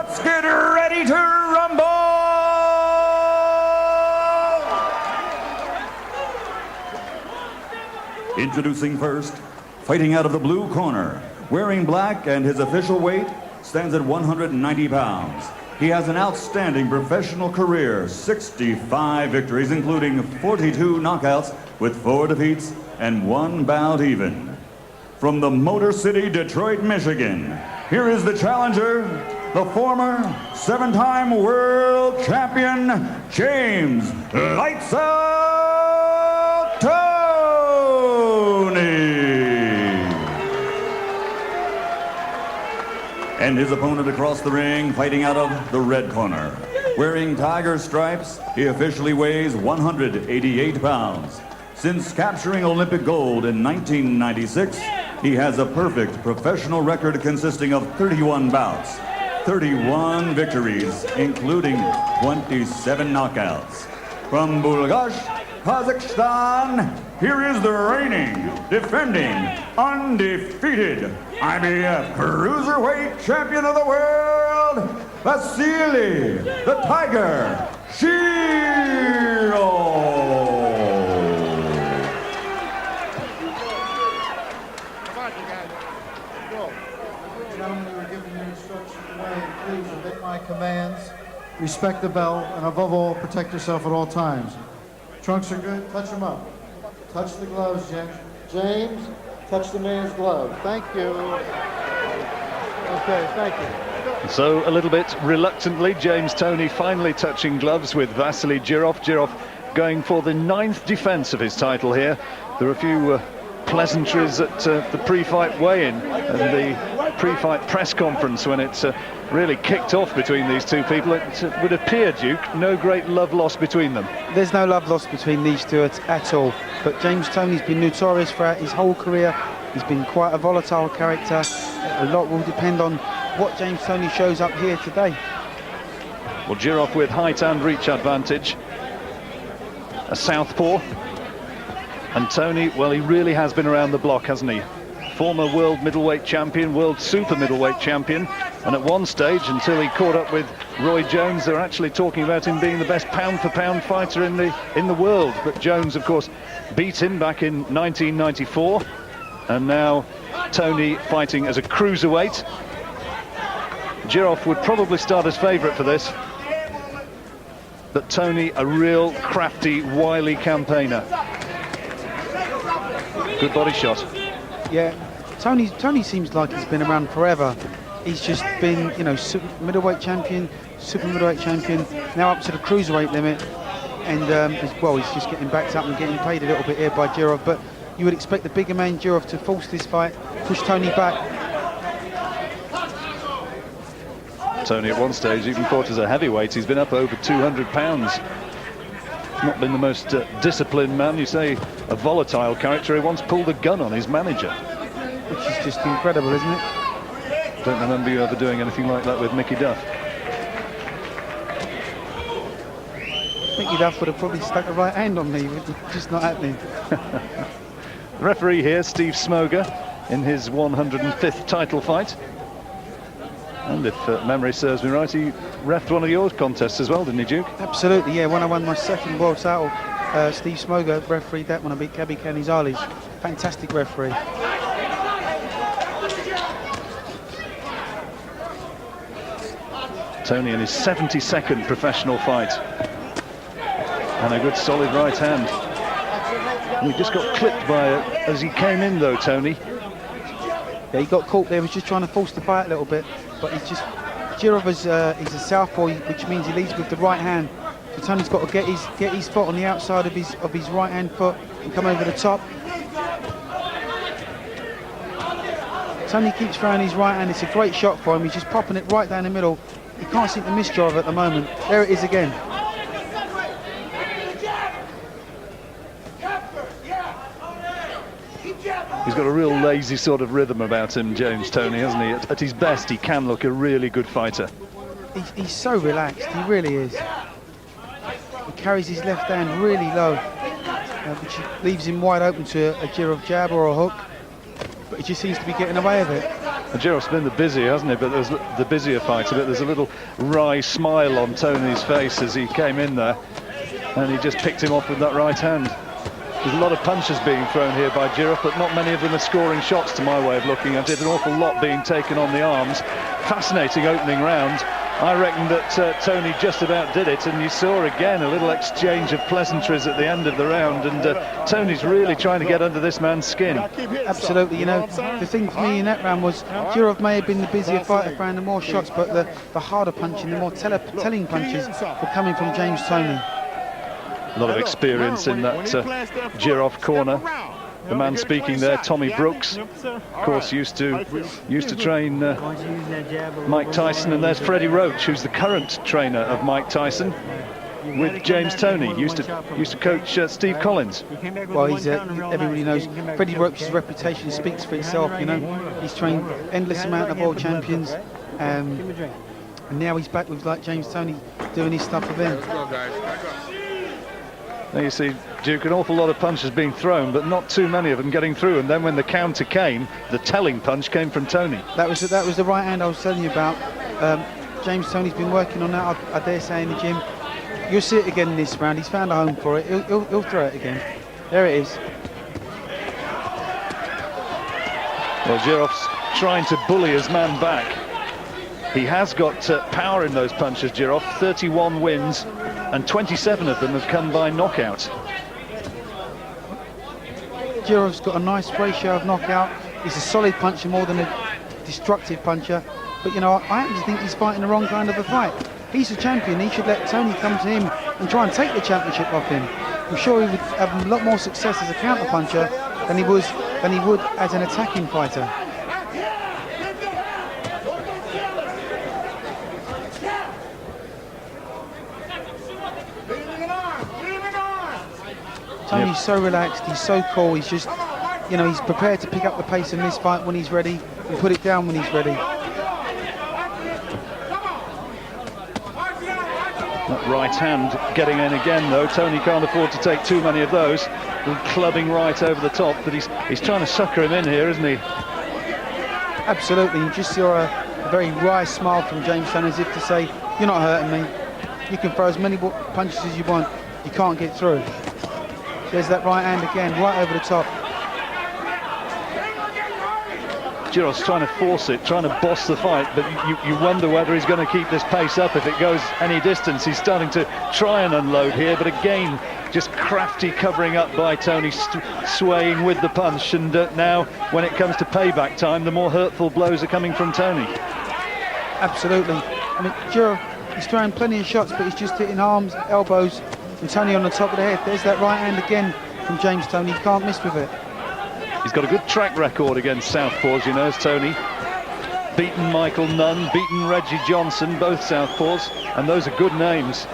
Let's get ready to rumble! Introducing first, fighting out of the blue corner, wearing black and his official weight stands at 190 pounds. He has an outstanding professional career, 65 victories, including 42 knockouts with 4 defeats and 1 bout even. From the Motor City, Detroit, Michigan, here is the challenger, the former 7-time world champion, James "Lights Out" Toney. And his opponent across the ring, fighting out of the red corner. Wearing tiger stripes, he officially weighs 188 pounds. Since capturing Olympic gold in 1996, he has a perfect professional record consisting of 31 bouts, 31 victories, including 27 knockouts. From Bulgash, Kazakhstan, here is the reigning, defending, undefeated IBF Cruiserweight Champion of the World, Vassiliy, the Tiger, Jirov. Gentlemen, you were given your instructions away, and please obey my commands, respect the bell, and above all, protect yourself at all times. Trunks are good, touch them up. Touch the gloves, James. James, touch the man's glove. Thank you. Okay, thank you. So a little bit reluctantly, James Toney finally touching gloves with Vassiliy Jirov. Jirov going for the 9th defense of his title here. There are a few pleasantries at the pre-fight weigh-in and the pre-fight press conference when it really kicked off between these two people. It would appear, Duke, no great love lost between them. There's no love lost between these two at all. But James Toney's been notorious throughout his whole career. He's been quite a volatile character. A lot will depend on what James Toney shows up here today. Well, Jirov with height and reach advantage. A southpaw. And Toney, well, he really has been around the block, hasn't he? Former world middleweight champion, world super middleweight champion, and at one stage, until he caught up with Roy Jones, they're actually talking about him being the best pound-for-pound fighter in the world. But Jones, of course, beat him back in 1994, and now Toney fighting as a cruiserweight. Jirov would probably start as favourite for this, but Toney, a real crafty, wily campaigner. Good body shot. Yeah, Toney seems like he's been around forever. He's just been, you know, middleweight champion, super middleweight champion, now up to the cruiserweight limit, and he's just getting backed up and getting paid a little bit here by Jirov. But you would expect the bigger man Jirov to force this fight, push Toney back. Toney at one stage even fought as a heavyweight. He's been up over 200 pounds. Not been the most disciplined man. You say a volatile character. He once pulled a gun on his manager, which is just incredible, isn't it? Don't remember you ever doing anything like that with Mickey Duff. Mickey Duff would have probably stuck a right hand on me, just not happening. The referee here, Steve Smoger, in his 105th title fight. And if memory serves me right, he reffed one of your contests as well, didn't he, Duke? Absolutely, yeah. When I won my 2nd world title, Steve Smoger refereed that when I beat Gabi Canizales. Fantastic referee. Toney in his 72nd professional fight. And a good solid right hand. And he just got clipped by it as he came in though, Toney. Yeah, he got caught there. He was just trying to force the fight a little bit. But Jirov is he's a southpaw, which means he leads with the right hand. So Toney's got to get his foot on the outside of his right hand foot and come over the top. Toney keeps throwing his right hand. It's a great shot for him. He's just popping it right down the middle. He can't seem to miss Jirov at the moment. There it is again. He's got a real lazy sort of rhythm about him, James Toney, hasn't he? At his best, he can look a really good fighter. He's so relaxed, he really is. He carries his left hand really low, which leaves him wide open to a Jirov jab or a hook, but he just seems to be getting away with it. Jirov's been the busier, hasn't he? But there's the busier fighter, but there's a little wry smile on Toney's face as he came in there, and he just picked him off with that right hand. There's a lot of punches being thrown here by Jirov, but not many of them are scoring shots to my way of looking at it. An awful lot being taken on the arms. Fascinating opening round. I reckon that Toney just about did it, and you saw again a little exchange of pleasantries at the end of the round, and Toney's really trying to get under this man's skin. Absolutely, you know, the thing for me in that round was Jirov may have been the busier fighter, throwing the more shots, but the harder punching, the more telling punches were coming from James Toney. A lot of experience in that Jirov corner. The man speaking there, Tommy Brooks, of course, used to train Mike Tyson, and there's Freddie Roach, who's the current trainer of Mike Tyson, with James Toney. Used to coach Steve Collins. Well, he's everybody knows Freddie Roach's reputation speaks for itself. You know, he's trained endless amount of world champions, and now he's back with like James Toney doing his stuff with him. There you see, Duke, an awful lot of punches being thrown, but not too many of them getting through. And then when the counter came, the telling punch came from Toney. That was the right hand I was telling you about. James Toney's been working on that, I dare say, in the gym. You'll see it again in this round. He's found a home for it. He'll throw it again. There it is. Well, Jirov's trying to bully his man back. He has got power in those punches, Jirov. 31 wins, and 27 of them have come by knockout. Jirov's got a nice ratio of knockout. He's a solid puncher more than a destructive puncher. But, you know, I actually think he's fighting the wrong kind of a fight. He's a champion. He should let Toney come to him and try and take the championship off him. I'm sure he would have a lot more success as a counter puncher than he would as an attacking fighter. Toney's so relaxed, he's so cool, he's just, you know, he's prepared to pick up the pace in this fight when he's ready and put it down when he's ready. That right hand getting in again, though. Toney can't afford to take too many of those. Clubbing right over the top, but he's trying to sucker him in here, isn't he? Absolutely. You just saw a very wry smile from James Toney, as if to say, you're not hurting me. You can throw as many punches as you want. You can't get through. There's that right hand again, right over the top. Jirov's trying to force it, trying to boss the fight, but you wonder whether he's going to keep this pace up if it goes any distance. He's starting to try and unload here, but again, just crafty covering up by Toney, swaying with the punch, and now when it comes to payback time, the more hurtful blows are coming from Toney. Absolutely. I mean, Jirov, he's throwing plenty of shots, but he's just hitting arms, elbows, and Toney on the top of the head. There's that right hand again from James Toney. He can't miss with it. He's got a good track record against southpaws, you know, as Toney. Beaten Michael Nunn, beaten Reggie Johnson, both southpaws, and those are good names.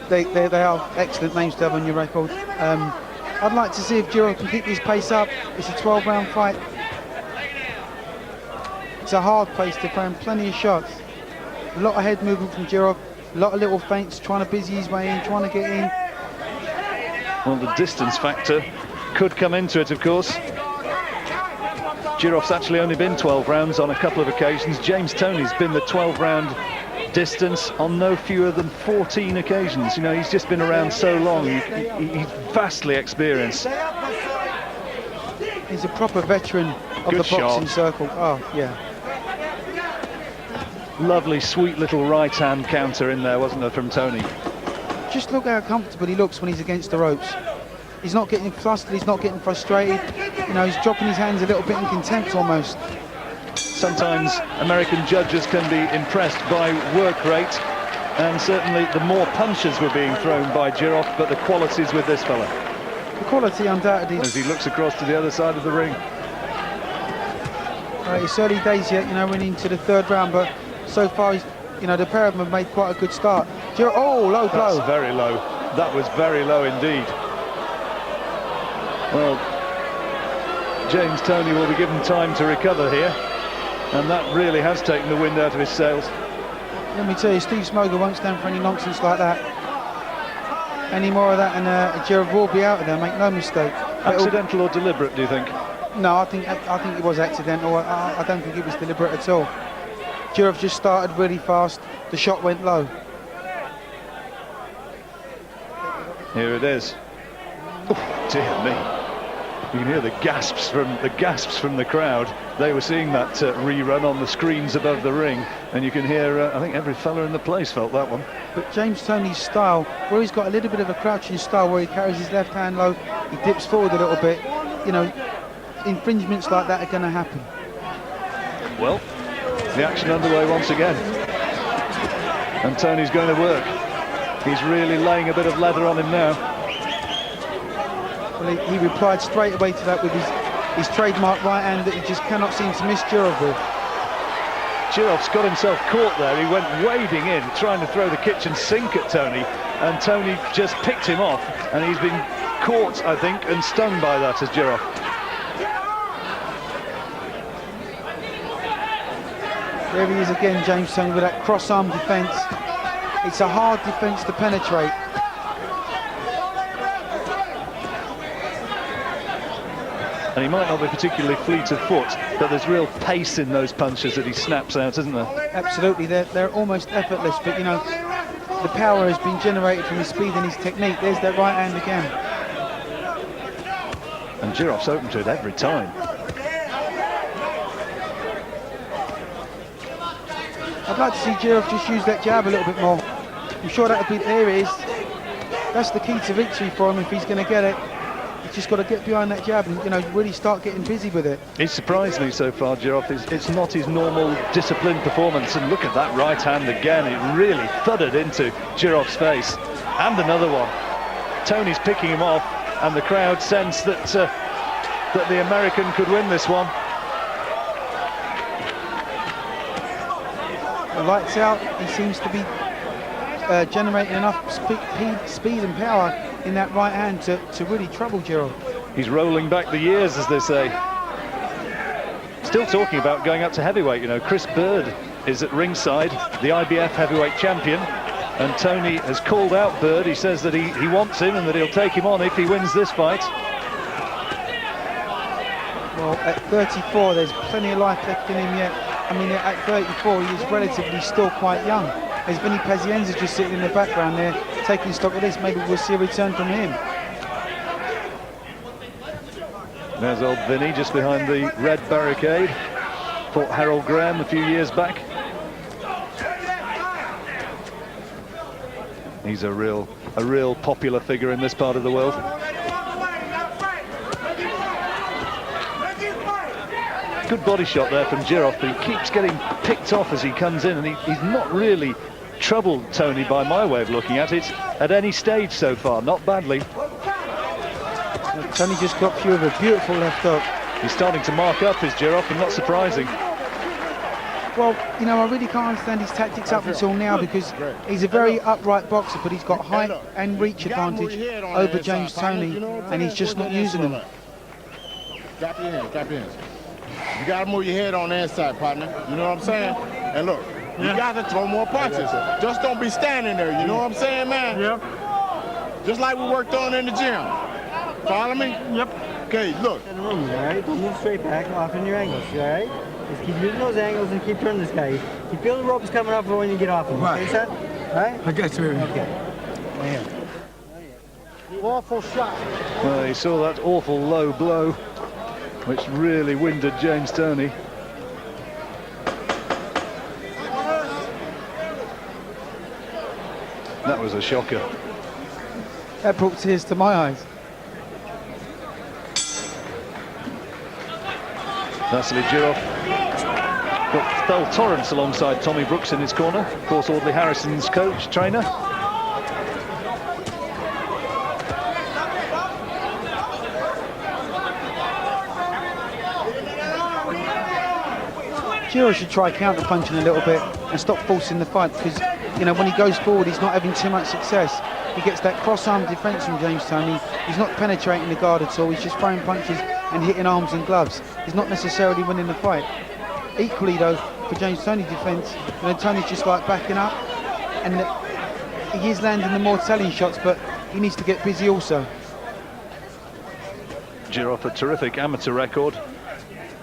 They are excellent names to have on your record. I'd like to see if Jirov can keep his pace up. It's a 12-round fight. It's a hard pace to throw plenty of shots. A lot of head movement from Jirov, a lot of little feints, trying to busy his way in, trying to get in. Well, the distance factor could come into it, of course. Jirov's actually only been 12 rounds on a couple of occasions. James Toney's been the 12-round distance on no fewer than 14 occasions. You know, he's just been around so long. He's vastly experienced. He's a proper veteran of the boxing circle. Oh, yeah. Lovely, sweet little right-hand counter in there, wasn't there, from Toney? Just look how comfortable he looks when he's against the ropes. He's not getting flustered, he's not getting frustrated. You know, he's dropping his hands a little bit in contempt almost. Sometimes American judges can be impressed by work rate, and certainly the more punches were being thrown by Jirov, but the qualities with this fella. The quality undoubtedly. As he looks across to the other side of the ring. It's early days yet, you know, we're into the third round, but so far, you know, the pair of them have made quite a good start. Oh, low blow. That's very low. That was very low indeed. Well, James Toney will be given time to recover here, and that really has taken the wind out of his sails. Let me tell you, Steve Smoger won't stand for any nonsense like that. Any more of that, and Jirov will be out of there, make no mistake. Accidental or deliberate, do you think? No, I think it was accidental. I don't think it was deliberate at all. Jirov just started really fast. The shot went low. Here it is. Oh, dear me. You can hear the gasps from the crowd. They were seeing that rerun on the screens above the ring, and you can hear, I think every fella in the place felt that one. But James Toney's style, where he's got a little bit of a crouching style, where he carries his left hand low, he dips forward a little bit, you know, infringements like that are going to happen. Well, the action underway once again. And Toney's going to work. He's really laying a bit of leather on him now. Well, he replied straight away to that with his trademark right hand that he just cannot seem to miss Jirov with. Jirov's got himself caught there. He went wading in, trying to throw the kitchen sink at Toney, and Toney just picked him off, and he's been caught, I think, and stung by that as Jirov. There he is again, James Toney, with that cross-arm defence. It's a hard defence to penetrate. And he might not be particularly fleet of foot, but there's real pace in those punches that he snaps out, isn't there? Absolutely, they're almost effortless, but you know, the power has been generated from his speed and his technique. There's that right hand again. And Jirov's open to it every time. I'd like to see Jirov just use that jab a little bit more. I'm sure that would be, there it is. That's the key to victory for him if he's going to get it. He's just got to get behind that jab and, you know, really start getting busy with it. He's surprised me so far, Jirov. It's not his normal disciplined performance, and look at that right hand again. It really thudded into Jirov's face. And another one. Toney's picking him off, and the crowd sense that that the American could win this one. The lights out. He seems to be generating enough speed and power in that right hand to really trouble Jirov. He's rolling back the years, as they say. Still talking about going up to heavyweight, you know. Chris Bird is at ringside, the IBF heavyweight champion, and Toney has called out Bird. He says that he wants him and that he'll take him on if he wins this fight. Well, at 34, there's plenty of life left in him yet. I mean, at 34, he is relatively still quite young. There's Vinny Pazienza just sitting in the background there, taking stock of this. Maybe we'll see a return from him. There's old Vinny just behind the red barricade. Fought Harold Graham a few years back. He's a real popular figure in this part of the world. Good body shot there from Jirov, but he keeps getting picked off as he comes in, and he's not really troubled Toney by my way of looking at it at any stage so far, not badly. Toney just got through with a beautiful left hook. He's starting to mark up his Jirov, and not surprising. Well, you know, I really can't understand his tactics up until now, because he's a very upright boxer, but he's got height and reach advantage over James Toney, and he's just not using them. Drop your hands, drop your hands. You got to move your head on the inside, partner. You know what I'm saying? And look, you got to throw more punches. Just don't be standing there, you know what I'm saying, man? Yep. Just like we worked on in the gym. Follow me? Yep. Okay, look. In the room, all right? Don't move straight back, off in your angles, all right? Just keep using those angles and keep turning this guy. You feel the rope is coming up for when you get off him. Right. Okay, son? All right? I got you. Okay. Right here. Awful shot. Well, he saw that awful low blow, which really winded James Toney. That was a shocker. That brought tears to my eyes. Vassiliy Jirov got Bell Torrance alongside Tommy Brooks in his corner. Of course, Audley Harrison's coach, trainer. Jirov should try counter-punching a little bit and stop forcing the fight, because, you know, when he goes forward, he's not having too much success. He gets that cross-arm defence from James Toney. He's not penetrating the guard at all. He's just throwing punches and hitting arms and gloves. He's not necessarily winning the fight. Equally, though, for James Toney's defence, you know, Toney's just like backing up, and he is landing the more telling shots, but he needs to get busy also. Jirov a terrific amateur record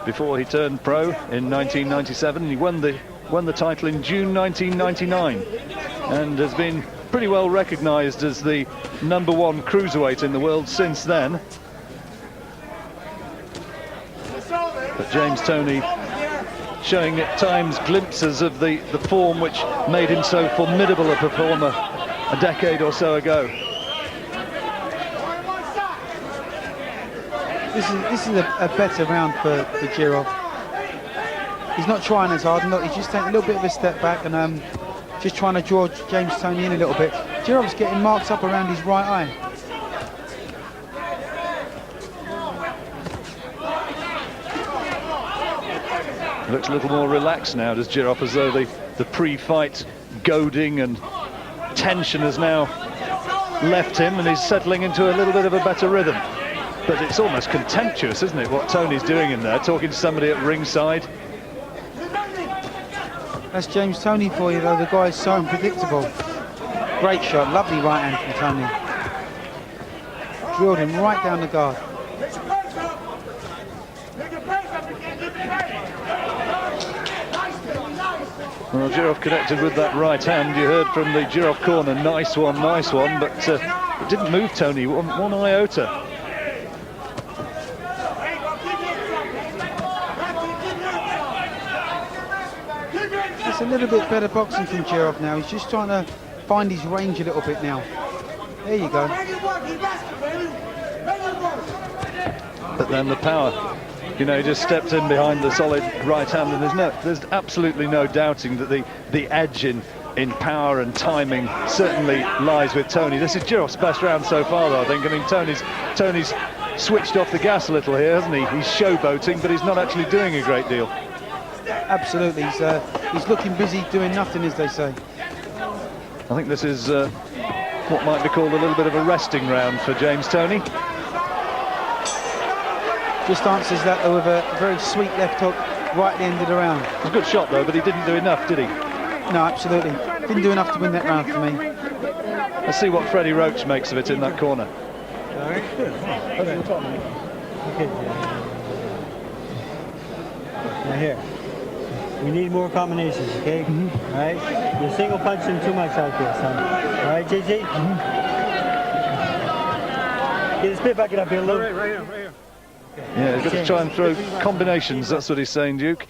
before he turned pro in 1997. He won the title in June 1999 and has been pretty well recognised as the #1 cruiserweight in the world since then. But James Toney showing at times glimpses of the form which made him so formidable a performer a decade or so ago. This is a better round for Jirov. He's not trying as hard. Look, he's just taking a little bit of a step back and just trying to draw James Toney in a little bit. Jirov's getting marks up around his right eye. Looks a little more relaxed now, does Jirov, as though the pre-fight goading and tension has now left him and he's settling into a little bit of a better rhythm. But it's almost contemptuous, isn't it, what Toney's doing in there, talking to somebody at ringside. That's James Toney for you, though. The guy is so unpredictable. Great shot, lovely right hand from Toney. Drilled him right down the guard. Well, Jirov connected with that right hand. You heard from the Jirov corner, nice one, but it didn't move Toney one iota. It's a little bit better boxing from Jirov now. He's just trying to find his range a little bit now. There you go. But then the power. You know, he just stepped in behind the solid right hand, and there's absolutely no doubting that the edge in power and timing certainly lies with Toney. This is Jirov's best round so far, though, I think. I mean, Toney's switched off the gas a little here, hasn't he? He's showboating, but he's not actually doing a great deal. Absolutely, he's looking busy doing nothing, as they say. I think this is what might be called a little bit of a resting round for James Toney. Just answers that though with a very sweet left hook right at the end of the round. A good shot though, but he didn't do enough, did he? No, absolutely. Didn't do enough to win that round for me. Let's see what Freddie Roach makes of it in that corner. Now here, we need more combinations, okay? All right? You're single punching too much out there, son. All right, JJ? Get the spit bucket up here, Lou. Right here. Yeah, he's got to try and throw combinations, that's what he's saying, Duke.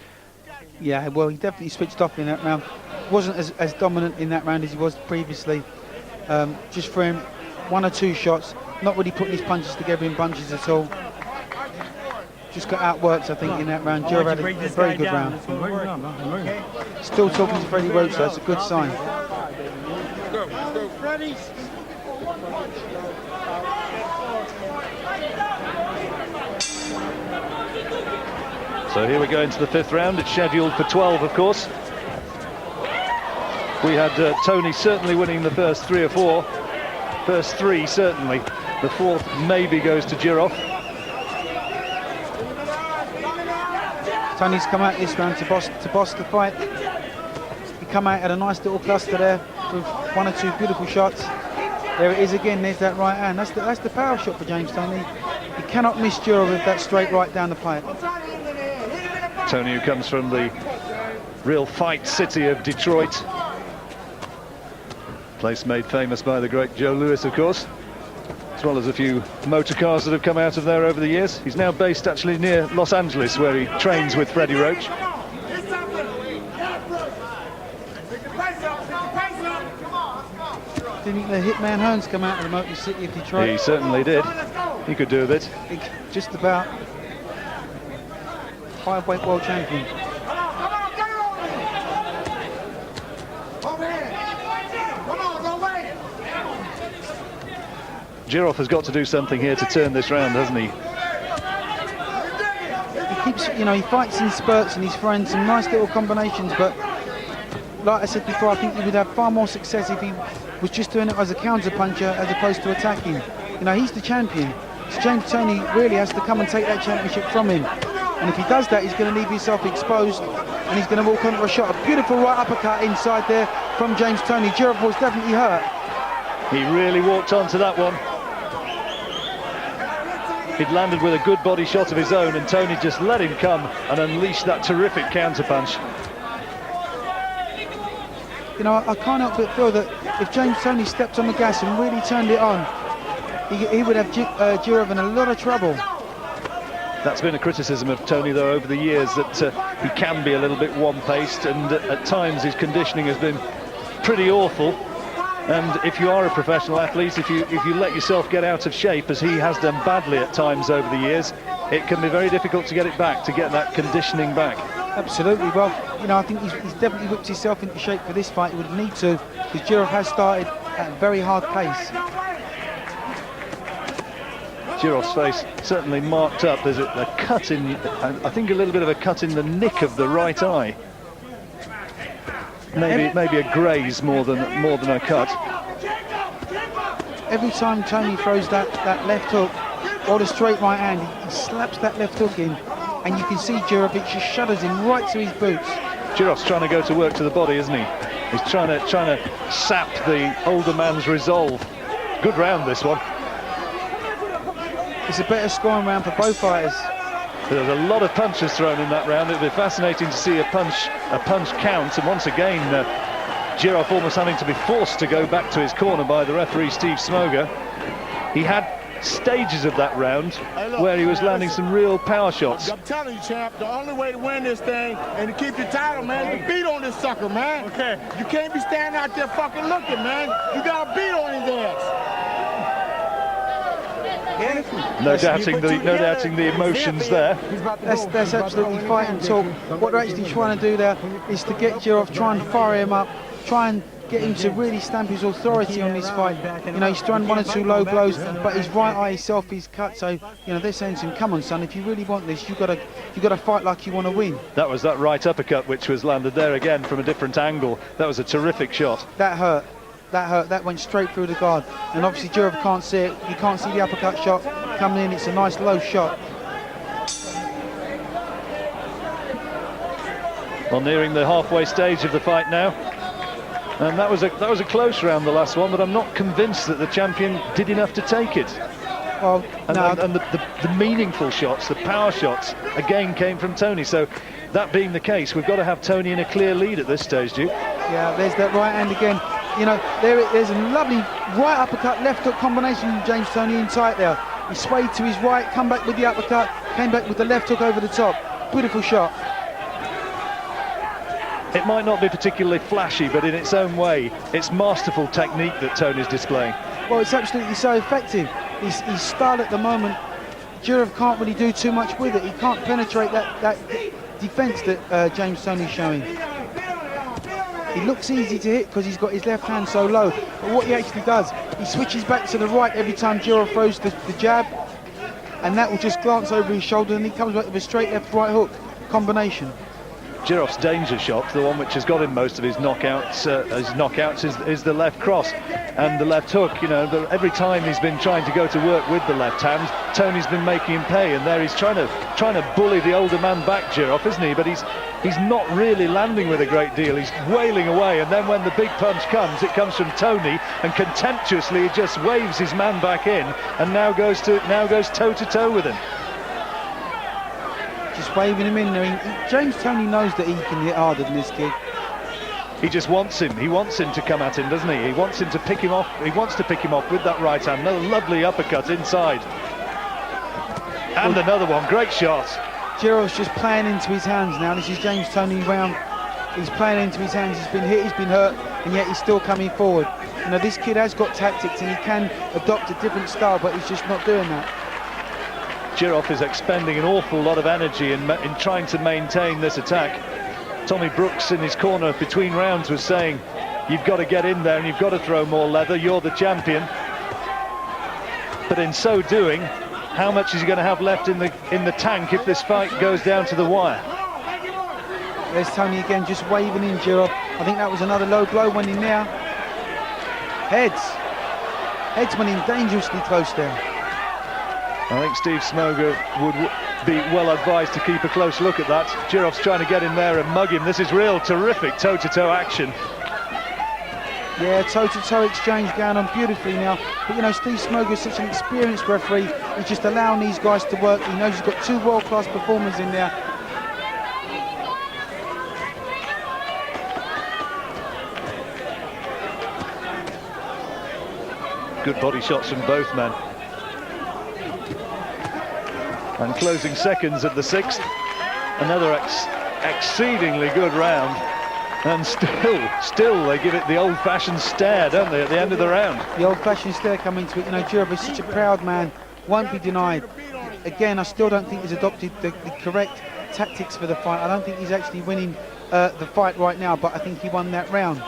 Yeah, well, he definitely switched off in that round. Wasn't as dominant in that round as he was previously. Just for him, 1 or 2 shots, not really putting his punches together in bunches at all. Just got outworked, I think, in that round. Jirov had a very good round. Still talking to Freddie Roach, that's a good sign. So here we go into the 5th round. It's scheduled for 12, of course. We had Toney certainly winning the first 3 or 4. First 3, certainly. The 4th maybe goes to Jirov. Toney's come out this round to boss the fight. He come out at a nice little cluster there with 1 or 2 beautiful shots. There it is again, there's that right hand. That's the power shot for James Toney. He cannot miss Jirov with that straight right down the pipe. Toney, who comes from the real fight city of Detroit. Place made famous by the great Joe Louis, of course, as well as a few motor cars that have come out of there over the years. He's now based actually near Los Angeles, where he trains with Freddie Roach. Didn't the Hitman Hearns come out of the Motor City of Detroit? He certainly did. He could do a bit. Just about. 5-weight world champion. Jirov has got to do something here to turn this round, hasn't he? He keeps, you know, he fights in spurts and he's throwing some nice little combinations, but like I said before, I think he would have far more success if he was just doing it as a counter puncher as opposed to attacking. You know, he's the champion. So James Toney really has to come and take that championship from him. And if he does that, he's going to leave himself exposed and he's going to walk onto a shot. A beautiful right uppercut inside there from James Toney. Jirov was definitely hurt. He really walked onto that one. He'd landed with a good body shot of his own, and Toney just let him come and unleash that terrific counter-punch. You know, I can't help but feel that if James Toney stepped on the gas and really turned it on, he would have Jirov in a lot of trouble. That's been a criticism of Toney, though, over the years, that he can be a little bit one-paced, and at times his conditioning has been pretty awful. And if you are a professional athlete, if you let yourself get out of shape, as he has done badly at times over the years, it can be very difficult to get it back, to get that conditioning back. Absolutely. Well, you know, I think he's definitely whipped himself into shape for this fight. He would need to, because Jirov has started at a very hard pace. Jirov's face certainly marked up. There's a cut in, I think a little bit of a cut in the nick of the right eye. Maybe a graze more than a cut. Every time Toney throws that left hook or the straight right hand, he slaps that left hook in, and you can see Jirov, it just shudders him right to his boots. Jirov's trying to go to work to the body, isn't he? He's trying to sap the older man's resolve. Good round, this one. It's a better scoring round for both fighters. There's a lot of punches thrown in that round. It'll be fascinating to see a punch count, and once again Jirov almost having to be forced to go back to his corner by the referee Steve Smoger. He had stages of that round where he was landing some real power shots. I'm telling you, champ, the only way to win this thing and to keep your title, man, is to beat on this sucker, man. Okay. You can't be standing out there fucking looking, man. You gotta beat on his ass. No doubting the emotions there. That's absolutely fighting talk. What they're actually trying to do there is to get Jirov, try and fire him up, try and get him to really stamp his authority on this fight. You know, he's thrown 1 or 2 low blows, but his right eye itself is cut. So, you know, they're saying to him, "Come on, son, if you really want this, you got to fight like you want to win." That was that right uppercut which was landed there again from a different angle. That was a terrific shot. That hurt. That hurt. That went straight through the guard, and obviously Jirov can't see it. You can't see the uppercut shot coming in. It's a nice low shot. Well, nearing the halfway stage of the fight now, and that was a close round, the last one, but I'm not convinced that the champion did enough to take it. Well, and the meaningful shots, the power shots, again came from Toney. So that being the case, we've got to have Toney in a clear lead at this stage, Duke. Yeah, there's that right hand again. You know, there's a lovely right uppercut, left hook combination from James Toney in tight there. He swayed to his right, come back with the uppercut, came back with the left hook over the top. Beautiful shot. It might not be particularly flashy, but in its own way, it's masterful technique that Toney's displaying. Well, it's absolutely so effective. His style at the moment, Jirov can't really do too much with it. He can't penetrate that defence that James Toney's showing. He looks easy to hit because he's got his left hand so low. But what he actually does, he switches back to the right every time Jirov throws the jab, and that will just glance over his shoulder, and he comes back with a straight left-right hook combination. Jirov's danger shot, the one which has got him most of his knockouts, is the left cross and the left hook. You know, every time he's been trying to go to work with the left hand, Toney's been making him pay, and there he's trying to bully the older man back, Jirov, isn't he? But he's not really landing with a great deal. He's wailing away, and then when the big punch comes, it comes from Toney, and contemptuously he just waves his man back in, and now goes toe to toe with him. Just waving him in there. James Toney knows that he can hit harder than this kid. He just wants him. He wants him to come at him, doesn't he? He wants him to pick him off. He wants to pick him off with that right hand. Another lovely uppercut inside. And another one. Great shot. Jirov's just playing into his hands now. This is James Toney round. He's playing into his hands. He's been hit, he's been hurt, and yet he's still coming forward. You know, this kid has got tactics and he can adopt a different style, but he's just not doing that. Jirov is expending an awful lot of energy in trying to maintain this attack. Tommy Brooks in his corner between rounds was saying, "You've got to get in there and you've got to throw more leather. You're the champion." But in so doing, how much is he going to have left in the tank if this fight goes down to the wire? There's Toney again, just waving in Jirov. I think that was another low blow went in there. Heads went in dangerously close there. I think Steve Smoger would be well advised to keep a close look at that. Jirov's trying to get in there and mug him. This is real terrific toe-to-toe action. Yeah, toe-to-toe exchange going on beautifully now. But, you know, Steve Smoger's such an experienced referee. He's just allowing these guys to work. He knows he's got two world-class performers in there. Good body shots from both men. And closing seconds of the 6th. Another exceedingly good round. And still they give it the old-fashioned stare, don't they, at the end of the round? The old-fashioned stare coming to it. You know, Jirov is such a proud man, won't be denied. Again, I still don't think he's adopted the correct tactics for the fight. I don't think he's actually winning the fight right now, but I think he won that round.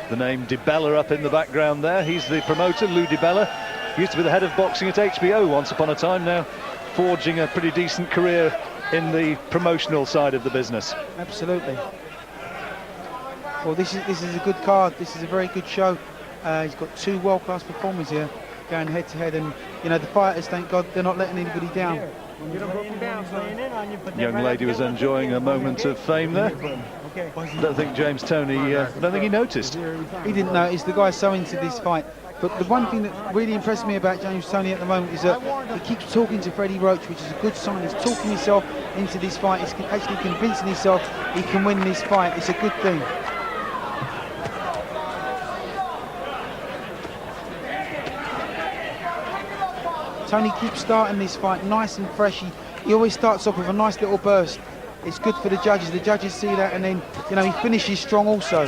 The name DiBella up in the background there. He's the promoter, Lou DiBella. Used to be the head of boxing at HBO once upon a time, now forging a pretty decent career in the promotional side of the business. Absolutely. Well, this is a good card. This is a very good show. He's got two world-class performers here going head-to-head, and you know the fighters, thank God, they're not letting anybody down. Young lady was enjoying a moment of fame there. I don't think James Toney, I don't think he noticed. He didn't notice. The guy's so into this fight. But the one thing that really impressed me about James Toney at the moment is that he keeps talking to Freddie Roach, which is a good sign. He's talking himself into this fight. He's actually convincing himself he can win this fight. It's a good thing. Toney keeps starting this fight nice and fresh. He always starts off with a nice little burst. It's good for the judges. The judges see that, and then, you know, he finishes strong also.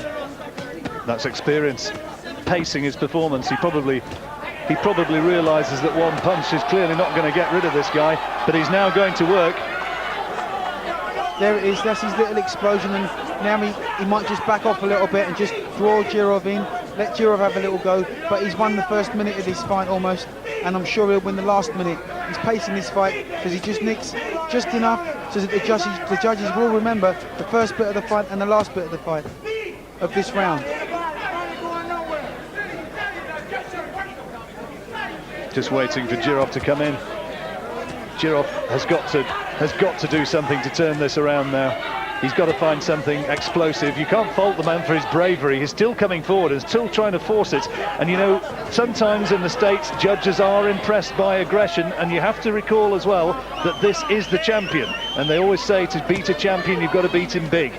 That's experience, pacing his performance. He probably realises that one punch is clearly not going to get rid of this guy, but he's now going to work. There it is. That's his little explosion, and now he might just back off a little bit and just draw Jirov in, let Jirov have a little go. But he's won the first minute of this fight almost, and I'm sure he'll win the last minute. He's pacing this fight because he just nicks just enough so that the judges will remember the first bit of the fight and the last bit of the fight of this round. Just waiting for Jirov to come in. Jirov has got to do something to turn this around now. He's got to find something explosive. You can't fault the man for his bravery. He's still coming forward and still trying to force it. And you know, sometimes in the States, judges are impressed by aggression, and you have to recall as well that this is the champion. And they always say to beat a champion, you've got to beat him big.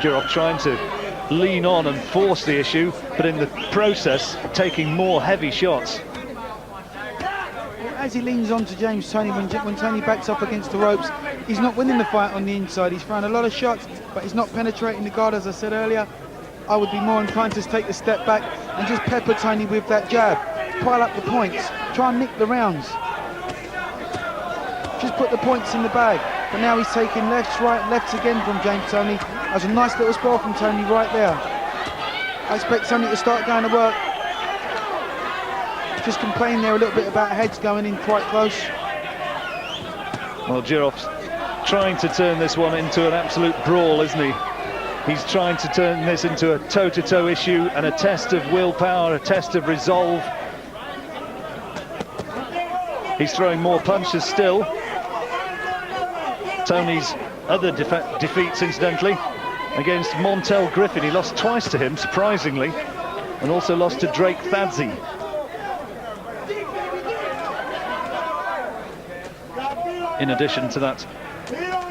Jirov trying to lean on and force the issue, but in the process taking more heavy shots. As he leans on to James Toney, when Toney backs up against the ropes, he's not winning the fight on the inside. He's throwing a lot of shots, but he's not penetrating the guard. As I said earlier, I would be more inclined to take a step back and just pepper Toney with that jab, pile up the points, try and nick the rounds, just put the points in the bag. But now he's taking lefts, right, lefts again from James Toney. That was a nice little spell from Toney right there. I expect Toney to start going to work. Just complain there a little bit about heads going in quite close. Well, Jirov's trying to turn this one into an absolute brawl, isn't he? He's trying to turn this into a toe-to-toe issue and a test of willpower, a test of resolve. He's throwing more punches still. Toney's other defeats, incidentally, against Montel Griffin. He lost twice to him, surprisingly, and also lost to Drake Thadzi. In addition to that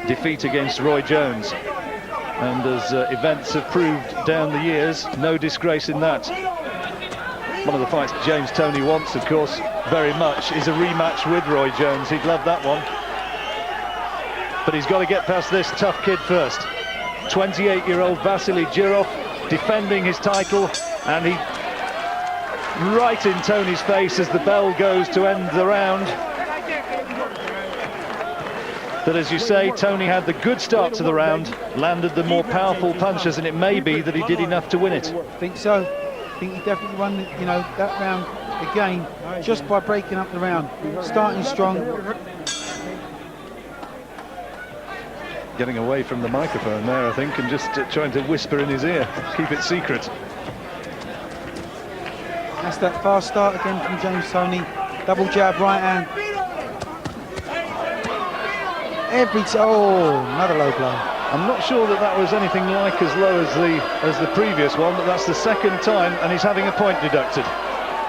defeat against Roy Jones. And as events have proved down the years, no disgrace in that. One of the fights James Toney wants, of course, very much, is a rematch with Roy Jones. He'd love that one. But he's got to get past this tough kid first. 28-year-old Vassiliy Jirov defending his title, and he right in Toney's face as the bell goes to end the round. But as you say, Toney had the good start to the round, landed the more powerful punches, and it may be that he did enough to win it. I think so. I think he definitely won, you know, that round again just by breaking up the round, starting strong. Getting away from the microphone there, I think, and just trying to whisper in his ear, keep it secret. That's that fast start again from James Toney. Double jab, right hand. Oh, another low blow. I'm not sure that was anything like as low as the previous one, but that's the second time, and he's having a point deducted.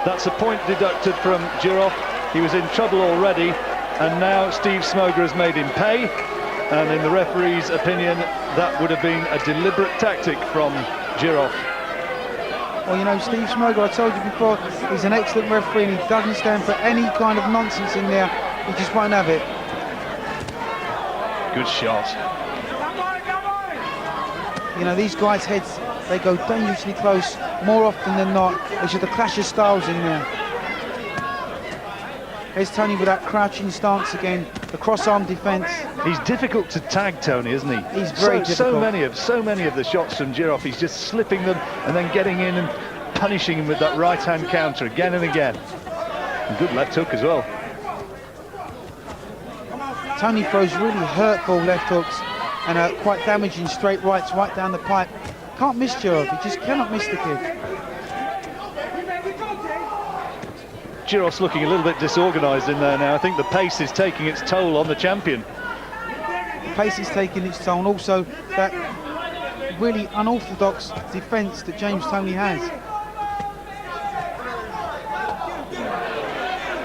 That's a point deducted from Jirov. He was in trouble already, and now Steve Smoger has made him pay. And in the referee's opinion, that would have been a deliberate tactic from Jirov. Well, you know, Steve Smoger, I told you before, he's an excellent referee, and he doesn't stand for any kind of nonsense in there. He just won't have it. Good shot. You know, these guys' heads, they go dangerously close more often than not. There's just a clash of styles in there. Here's Toney with that crouching stance again, the cross-arm defence. He's difficult to tag, Toney, isn't he? He's very difficult. So many of the shots from Jirov, he's just slipping them and then getting in and punishing him with that right-hand counter again and again. And good left hook as well. Toney throws really hurtful left hooks and quite damaging straight rights right down the pipe. Can't miss Jirov, he just cannot miss the kid. Jirov's looking a little bit disorganised in there now. I think the pace is taking its toll on the champion. The pace is taking its toll, and also that really unorthodox defence that James Toney has.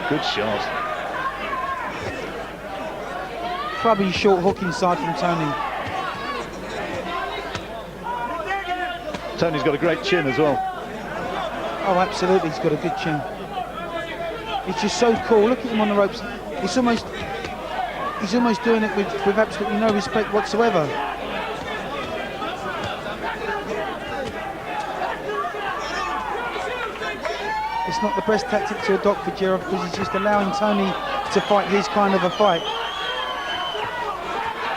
Good shot. Clubby short hook inside from Toney. Toney's got a great chin as well. Oh, absolutely, he's got a good chin. He's just so cool. Look at him on the ropes. He's almost doing it with absolutely no respect whatsoever. It's not the best tactic to adopt for Jirov because he's just allowing Toney to fight his kind of a fight.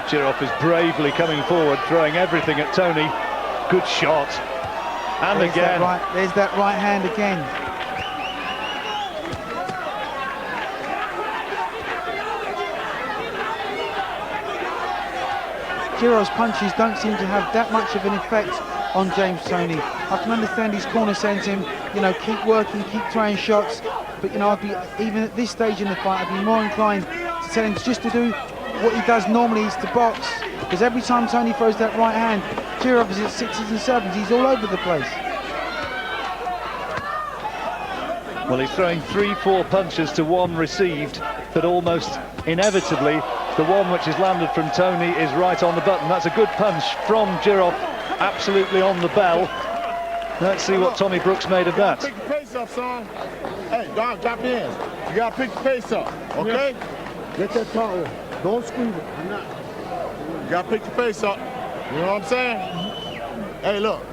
Jirov is bravely coming forward, throwing everything at Toney. Good shot. And There's again. There's that right hand again. Jirov's punches don't seem to have that much of an effect on James Toney. I can understand his corner saying to him, you know, keep working, keep throwing shots, but you know, even at this stage in the fight, I'd be more inclined to tell him just to do what he does normally, is to box, because every time Toney throws that right hand, Jirov is at 6s and 7s, he's all over the place. Well, he's throwing 3-4 punches to one received, but almost inevitably the one which has landed from Toney is right on the button. That's a good punch from Jirov, absolutely on the bell. Let's see what Tommy Brooks made of that. Pick the pace up, son. Hey, Don, drop your hands. You gotta pick the pace up, okay? Get that taller. Don't squeeze it. I'm not. You gotta pick the pace up. You know what I'm saying? Hey, look.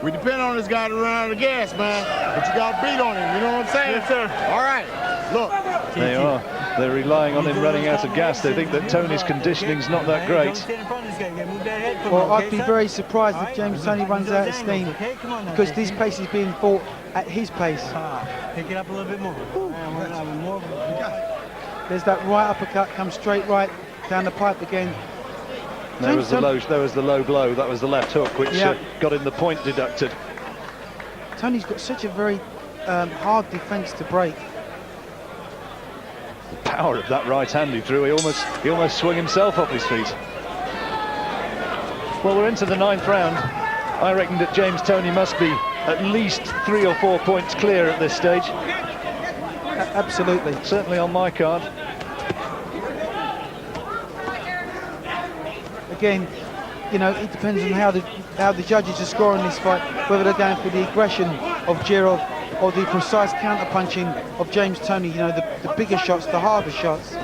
We depend on this guy to run out of gas, man. But you gotta beat on him. You know what I'm saying? Yes, sir. All right. Look. They are. They're relying on him running out of gas. They think that Toney's conditioning's not that great. Well, I'd be very surprised if James Toney runs out of steam, because this pace is being fought at his pace. Pick it up a little bit more. There's that right uppercut, comes straight right down the pipe again. There was the low blow. That was the left hook, which got him the point deducted. Toney's got such a very hard defence to break. The power of that right hand he threw. He almost swung himself off his feet. Well, we're into the 9th round. I reckon that James Toney must be at least 3 or 4 points clear at this stage. Absolutely. Certainly on my card. Again, you know, it depends on how the judges are scoring this fight, whether they're going for the aggression of Jirov or the precise counter-punching of James Toney, you know, the bigger shots, the harder shots.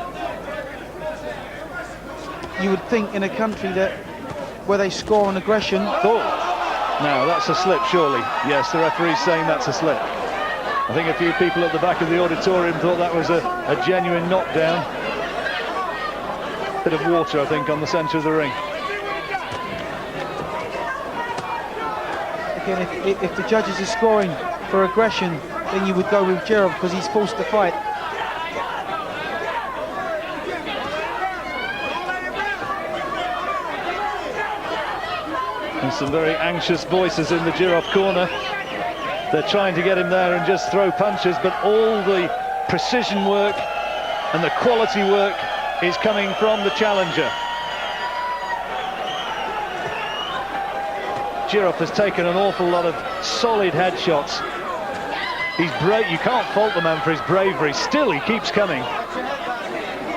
You would think in a country where they score on aggression. Oh, now that's a slip, surely. Yes, the referee's saying that's a slip. I think a few people at the back of the auditorium thought that was a genuine knockdown. Bit of water, I think, on the centre of the ring. Again, if the judges are scoring for aggression, then you would go with Jirov because he's forced to fight. And some very anxious voices in the Jirov corner. They're trying to get him there and just throw punches, but all the precision work and the quality work is coming from the challenger. Jirov has taken an awful lot of solid headshots. He's brave. You can't fault the man for his bravery. Still, he keeps coming.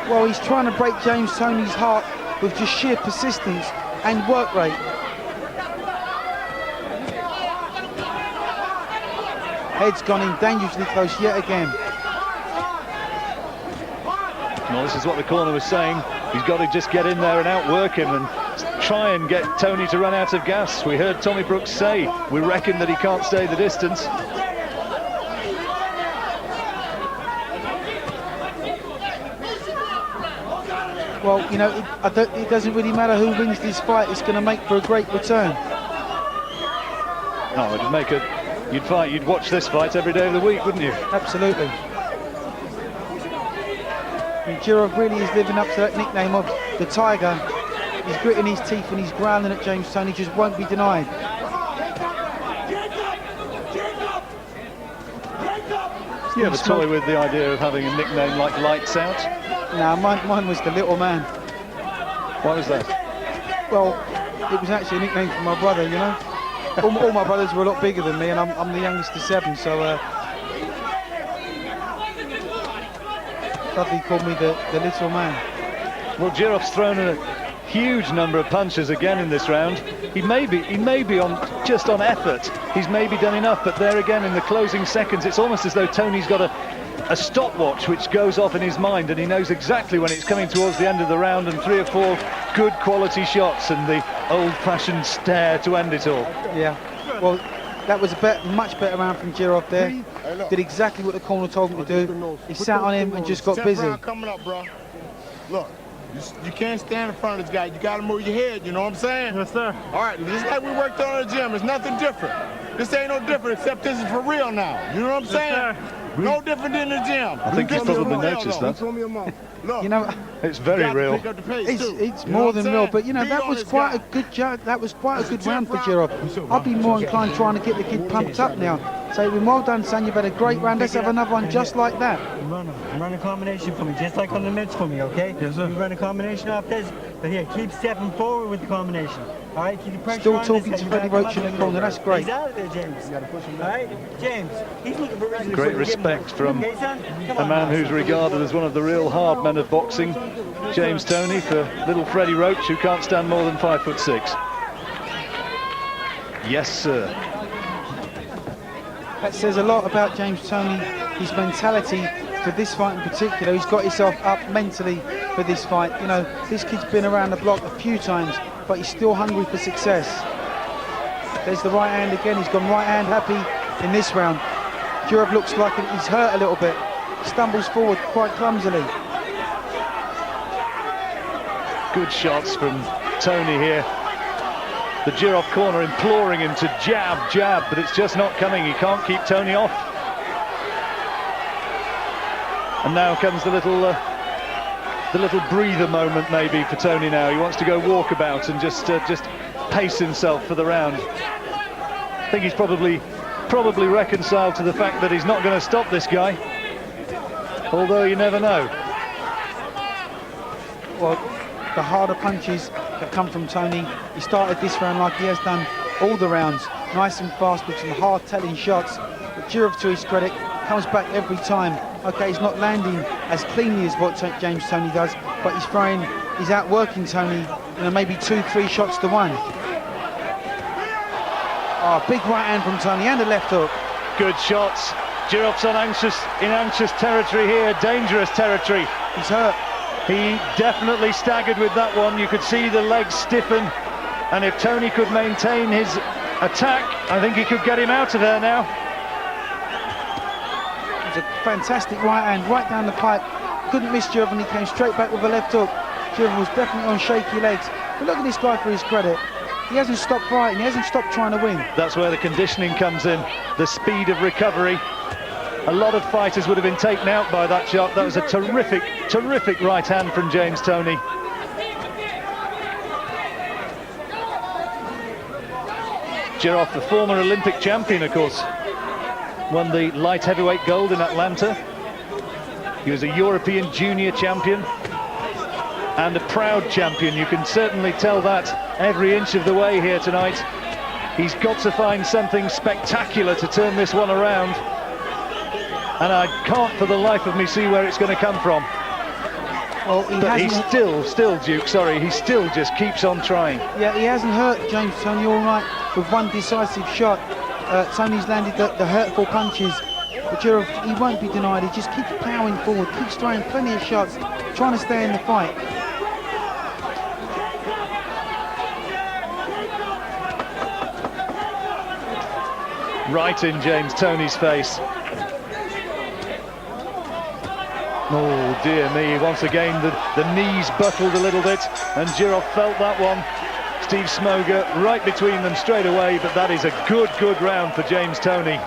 Well, he's trying to break James Toney's heart with just sheer persistence and work rate. Head's gone in dangerously close yet again. Well, this is what the corner was saying. He's got to just get in there and outwork him and try and get Toney to run out of gas. We heard Tommy Brooks say, we reckon that he can't stay the distance. Well, you know, it doesn't really matter who wins this fight. It's going to make for a great return. Oh, it'd make a... You'd watch this fight every day of the week, wouldn't you? Absolutely. And Jirov really is living up to that nickname of the Tiger. He's gritting his teeth and he's growling at James Toney, just won't be denied. You ever toy with the idea of having a nickname like Lights Out? No, mine was the Little Man. Why was that? Well, it was actually a nickname for my brother, you know. All my brothers were a lot bigger than me, and I'm the youngest of 7, so Dudley called me the Little Man. Well, Jirov's thrown a huge number of punches again in this round. He may be on just on effort. He's maybe done enough, but there again in the closing seconds, it's almost as though Toney's got a stopwatch which goes off in his mind, and he knows exactly when it's coming towards the end of the round, and 3 or 4 good quality shots and the old-fashioned stare to end it all. Yeah, well, that was a much better round from Jirov there. Did exactly what the corner told him to do. He sat on him and just got busy. Coming up, bro. Look, you can't stand in front of this guy. You got to move your head, you know what I'm saying? Yes, sir. All right, just like we worked on in the gym, it's nothing different. This ain't no different, except this is for real now. You know what I'm saying? Sir. No different than the gym. I think he's probably noticed that. Look, You know, It's very real. it's more than real, but you know, that was quite a good round for Jirov. I'd be more inclined trying to get the kid pumped up now. So well done, son, you've had a great round. Let's have another one just like that. Run a combination for me, just like on the mitts for me, okay? Yes, sir. You run a combination off this, but here, keep stepping forward with the combination. All right, keep the pressure Still on talking this to guy. Freddie Roach in the corner, that's great. He's out of there, James. You gotta push him. All right, James, he's looking for reason to Great give him respect one. from Okay, son? Come a on man now. who's regarded as one of the real hard men of boxing, James Toney, for little Freddie Roach, who can't stand more than 5'6". Yes, sir. That says a lot about James Toney, his mentality for this fight in particular. He's got himself up mentally for this fight. You know, this kid's been around the block a few times, but he's still hungry for success. There's the right hand again. He's gone right hand happy in this round. Jirov looks like he's hurt a little bit. Stumbles forward quite clumsily. Good shots from Toney here. The Jirov corner imploring him to jab, but it's just not coming. He can't keep Toney off. And now comes the little breather moment maybe for Toney now. He wants to go walkabout and just pace himself for the round. I think he's probably reconciled to the fact that he's not going to stop this guy. Although you never know. Well, the harder punches that come from Toney. He started this round like he has done all the rounds, nice and fast with some hard-telling shots. But Jirov, to his credit, comes back every time. Okay, he's not landing as cleanly as what James Toney does, but he's outworking Toney, you know, maybe 2-3 shots to 1. Oh, big right hand from Toney and a left hook. Good shots. Jirov's in anxious territory here, dangerous territory. He's hurt. He definitely staggered with that one. You could see the legs stiffen, and if Toney could maintain his attack, I think he could get him out of there now. It was a fantastic right hand right down the pipe. Couldn't miss Jirov, and he came straight back with a left hook. Jirov was definitely on shaky legs. But look at this guy, for his credit. He hasn't stopped fighting. He hasn't stopped trying to win. That's where the conditioning comes in, the speed of recovery. A lot of fighters would have been taken out by that shot. That was a terrific right hand from James Toney. Jirov, the former Olympic champion, of course, won the light heavyweight gold in Atlanta. He was a European junior champion. and a proud champion. You can certainly tell that every inch of the way here tonight. He's got to find something spectacular to turn this one around, and I can't for the life of me see where it's going to come from. Well, But he's still, Duke, sorry, he still just keeps on trying. Yeah, he hasn't hurt James Toney all night with one decisive shot. Toney's landed the hurtful punches, but Jirov, he won't be denied. He just keeps ploughing forward, keeps throwing plenty of shots, trying to stay in the fight. Right in James Toney's face. Oh dear me, once again the knees buckled a little bit, and Jirov felt that one. Steve Smoger right between them straight away, but that is a good round for James Toney.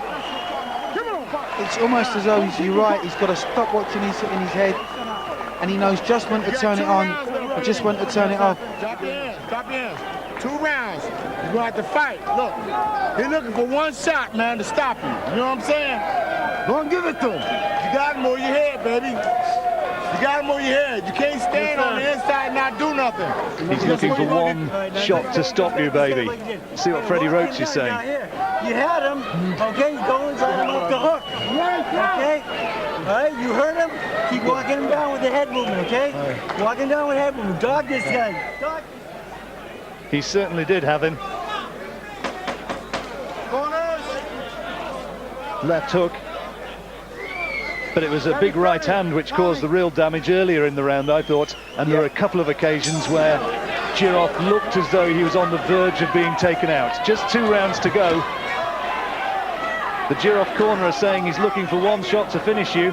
It's almost as though you're right, he's got to stop watching in his head, and he knows just when to turn it on, or just when to turn it off. Drop your hands, drop your hands. 2 rounds, you're gonna have to fight. Look, he's looking for one shot, man, to stop you. You know what I'm saying? Don't give it to him. You got him over your head, baby. You got him over your head. You can't stand on the inside and not do nothing. He's looking for one shot to stop you, baby. See what Freddie Roach is saying. You had him, okay? Go inside him off the hook, okay? All right, you heard him? Keep walking him down with the head movement, okay? Walking down with head movement. Dog this guy. Dog. He certainly did have him. Left hook. But it was a big right hand which caused the real damage earlier in the round, I thought. And there were a couple of occasions where Jirov looked as though he was on the verge of being taken out. Just 2 rounds to go. The Jirov corner are saying he's looking for one shot to finish you.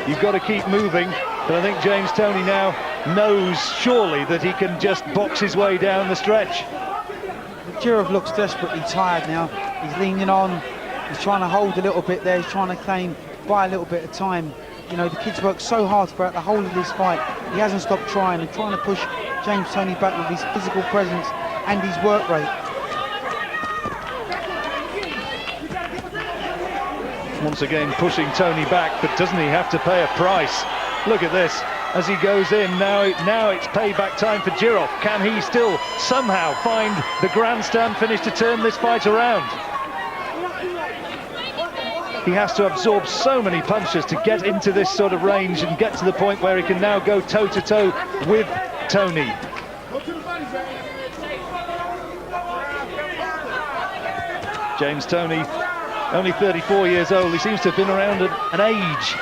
You've got to keep moving. But I think James Toney now knows surely that he can just box his way down the stretch. Jirov looks desperately tired now. He's leaning on. He's trying to hold a little bit there. He's trying to claim by a little bit of time. You know, the kid's worked so hard throughout the whole of this fight. He hasn't stopped trying and trying to push James Toney back with his physical presence and his work rate. Once again pushing Toney back, but doesn't he have to pay a price? Look at this, as he goes in, now it's payback time for Jirov. Can he still somehow find the grandstand finish to turn this fight around? He has to absorb so many punches to get into this sort of range and get to the point where he can now go toe-to-toe with Toney. James Toney, only 34 years old. He seems to have been around an age.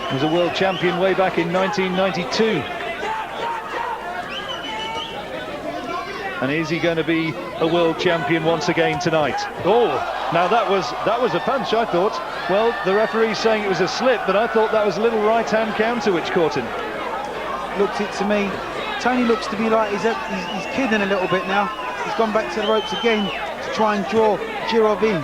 He was a world champion way back in 1992. And is he going to be a world champion once again tonight? Oh, now that was a punch, I thought. Well, the referee's saying it was a slip, but I thought that was a little right-hand counter which caught him. Looked it to me. Tony looks to be like he's kidding a little bit now. He's gone back to the ropes again to try and draw Jirov in.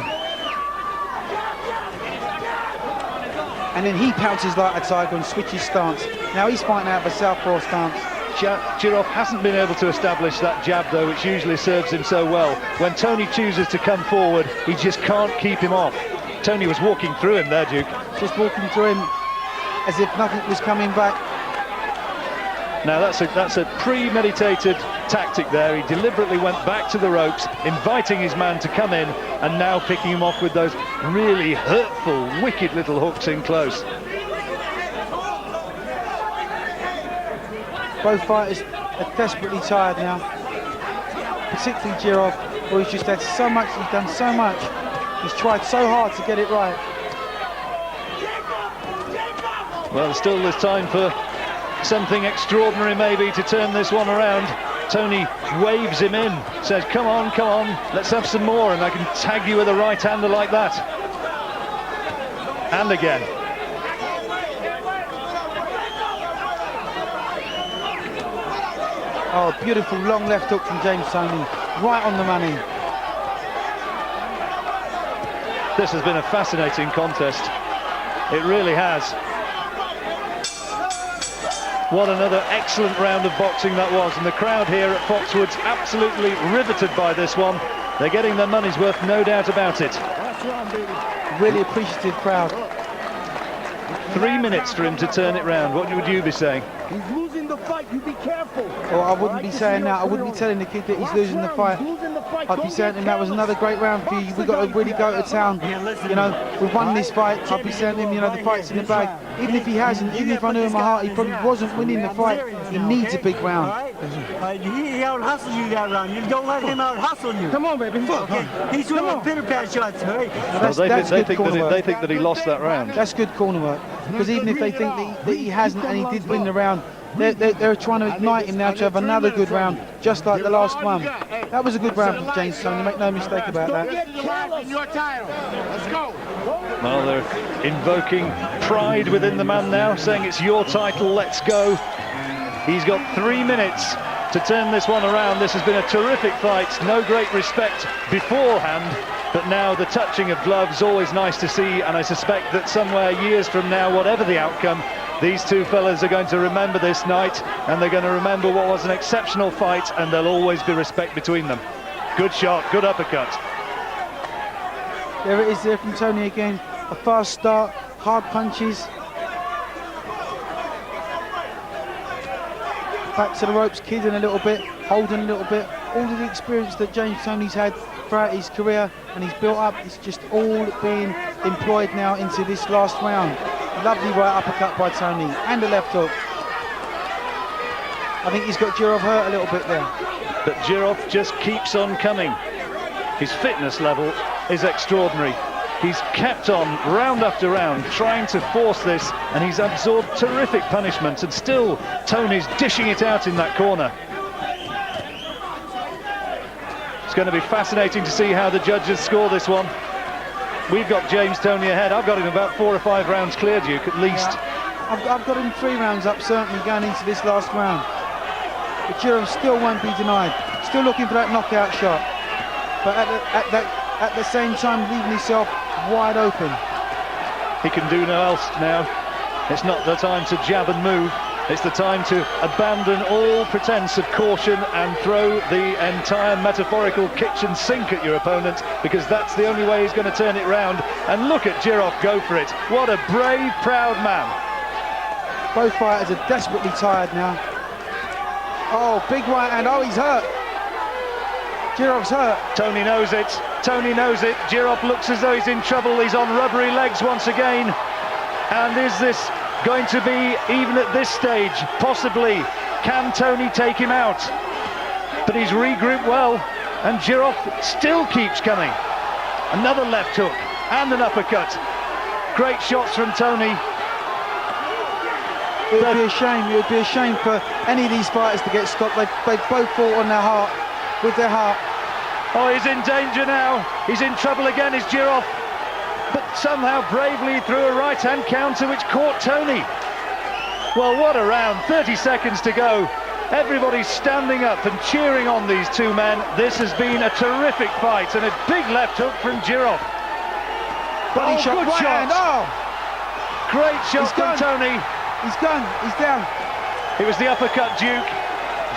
And then he pounces like a tiger and switches stance. Now he's fighting out of a southpaw stance. Jirov hasn't been able to establish that jab, though, which usually serves him so well. When Toney chooses to come forward, he just can't keep him off. Toney was walking through him there, Duke. Just walking through him as if nothing was coming back. Now that's a premeditated tactic there. He deliberately went back to the ropes, inviting his man to come in, and now picking him off with those really hurtful, wicked little hooks in close. Both fighters are desperately tired now, particularly Jirov, who he's just had so much, he's done so much, he's tried so hard to get it right. Well, still there's time for something extraordinary maybe to turn this one around. Toney waves him in, says, come on, let's have some more, and I can tag you with a right-hander like that. And again. Oh, beautiful long left hook from James Toney, right on the money. This has been a fascinating contest. It really has. What another excellent round of boxing that was, and the crowd here at Foxwoods absolutely riveted by this one. They're getting their money's worth, no doubt about it. Really appreciative crowd. 3 minutes for him to turn it round. What would you be saying? He's losing the fight. You be careful. Well, I wouldn't be saying that. I wouldn't be telling the kid that he's losing the fight. I'd be saying to him that was another great round for you. We've got to really go to town. You know, we've won this fight. I'd be saying to him, you know, the fight's in the bag. Even if he hasn't, even if I knew in my heart he probably wasn't winning the fight, he needs a big round. He out-hustled you that round. You don't let him out-hustle you. Come on, baby. Okay. He's throwing pitter-pat shots, right? They think that he lost that round. That's good corner work. Because even if they think that he hasn't and he did win the round, they're trying to ignite him now to have another good round, just like the last one. That was a good round from James Toney, make no mistake about that. Let's go. Well, they're invoking pride within the man now, saying it's your title, let's go. He's got 3 minutes to turn this one around. This has been a terrific fight, no great respect beforehand, but now the touching of gloves, always nice to see, and I suspect that somewhere years from now, whatever the outcome, these two fellas are going to remember this night, and they're going to remember what was an exceptional fight, and there'll always be respect between them. Good shot, good uppercut. There it is there from Toney again. A fast start, hard punches. Back to the ropes, kidding a little bit, holding a little bit. All of the experience that James Toney's had throughout his career and he's built up, it's just all being employed now into this last round. Lovely right uppercut by Toney and a left hook. I think he's got Jirov hurt a little bit there. But Jirov just keeps on coming. His fitness level is extraordinary. He's kept on round after round trying to force this, and he's absorbed terrific punishment, and still Toney's dishing it out in that corner. It's going to be fascinating to see how the judges score this one. We've got James Toney ahead. I've got him about 4 or 5 rounds clear, Duke, at least. Yeah. I've got him 3 rounds up, certainly, going into this last round. But Jirov still won't be denied. Still looking for that knockout shot. But at the same time, leaving himself wide open. He can do no else now. It's not the time to jab and move. It's the time to abandon all pretense of caution and throw the entire metaphorical kitchen sink at your opponent, because that's the only way he's going to turn it round. And look at Jirov go for it. What a brave, proud man. Both fighters are desperately tired now. Oh, big right hand. Oh, he's hurt. Jirov's hurt. Toney knows it. Toney knows it. Jirov looks as though he's in trouble. He's on rubbery legs once again. And is this going to be, even at this stage, possibly, can Toney take him out? But he's regrouped well, and Jirov still keeps coming. Another left hook and an uppercut. Great shots from Toney. It would be a shame. It would be a shame for any of these fighters to get stopped. They've both fought on their heart, with their heart. Oh, he's in danger now. He's in trouble again, is Jirov. But somehow bravely threw a right-hand counter which caught Toney. Well, what a round. 30 seconds to go. Everybody's standing up and cheering on these two men. This has been a terrific fight, and a big left hook from Jirov. Body shot, good right shot. hand. Oh, great shot from Toney. He's gone. He's down. It was the uppercut, Duke.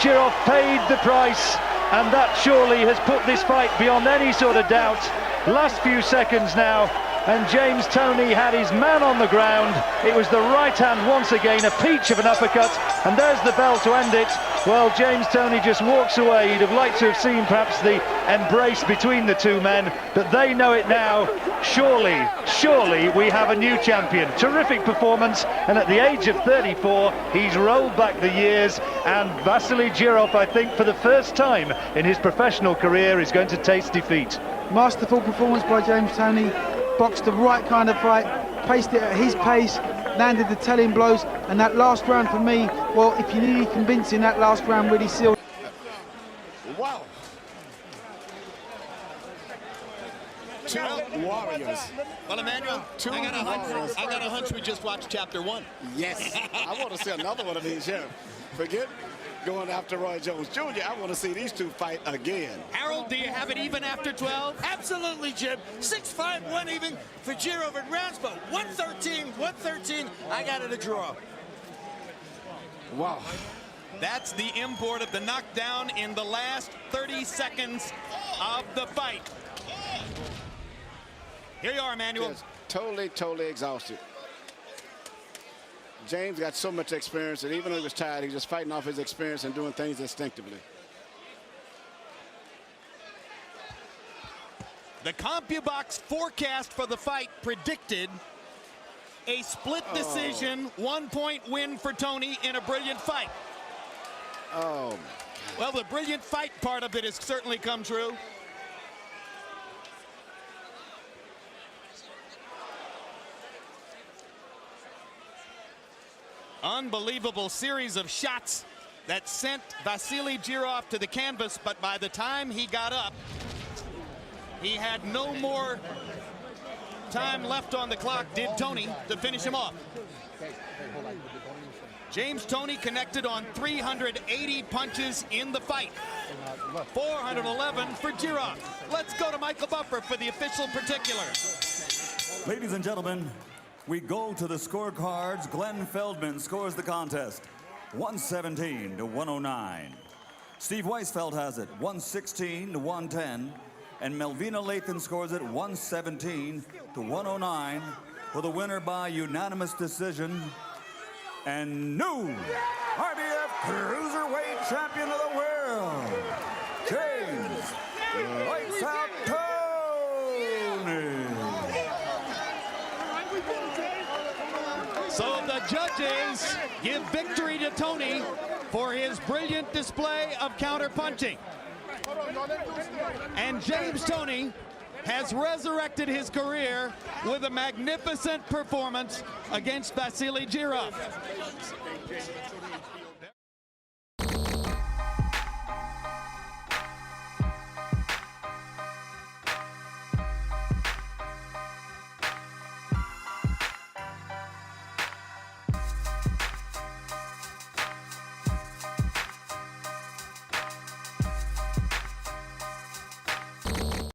Jirov paid the price, and that surely has put this fight beyond any sort of doubt. Last few seconds now, and James Toney had his man on the ground. It was the right hand once again, a peach of an uppercut, and there's the bell to end it. Well, James Toney just walks away. He'd have liked to have seen perhaps the embrace between the two men, but they know it now. Surely we have a new champion. Terrific performance, and at the age of 34, he's rolled back the years, and Vassiliy Jirov, I think, for the first time in his professional career, is going to taste defeat. Masterful performance by James Toney. Boxed the right kind of fight, paced it at his pace, landed the telling blows, and that last round for me, well, if you needed convincing, that last round really sealed. Wow. Two warriors. Well, Emmanuel, I got a hunch we just watched chapter 1. Yes. I want to see another one of these here. Forget going after Roy Jones Jr. I want to see these two fight again. Harold, do you have it even after 12? Absolutely, Jim. 6-5, 1 even for Jirov and rounds, but 113. I got it a draw. Wow. That's the import of the knockdown in the last 30 seconds of the fight. Here you are, Emmanuel. Yes, totally exhausted. James got so much experience that even though he was tired, he was just fighting off his experience and doing things instinctively. The CompuBox forecast for the fight predicted a split decision, 1-point win for Toney in a brilliant fight. Oh. Well, the brilliant fight part of it has certainly come true. Unbelievable series of shots that sent Vassiliy Jirov to the canvas, but by the time he got up, he had no more time left on the clock, did Toney, to finish him off. James Toney connected on 380 punches in the fight. 411 for Jirov. Let's go to Michael Buffer for the official particulars. Ladies and gentlemen, we go to the scorecards. Glenn Feldman scores the contest, 117 to 109. Steve Weisfeld has it, 116 to 110. And Melvina Lathan scores it 117 to 109 for the winner by unanimous decision and new IBF Cruiserweight Champion of the World, James Lights Out Toney. So the judges give victory to Toney for his brilliant display of counter-punching. And James Toney has resurrected his career with a magnificent performance against Vassiliy Jirov.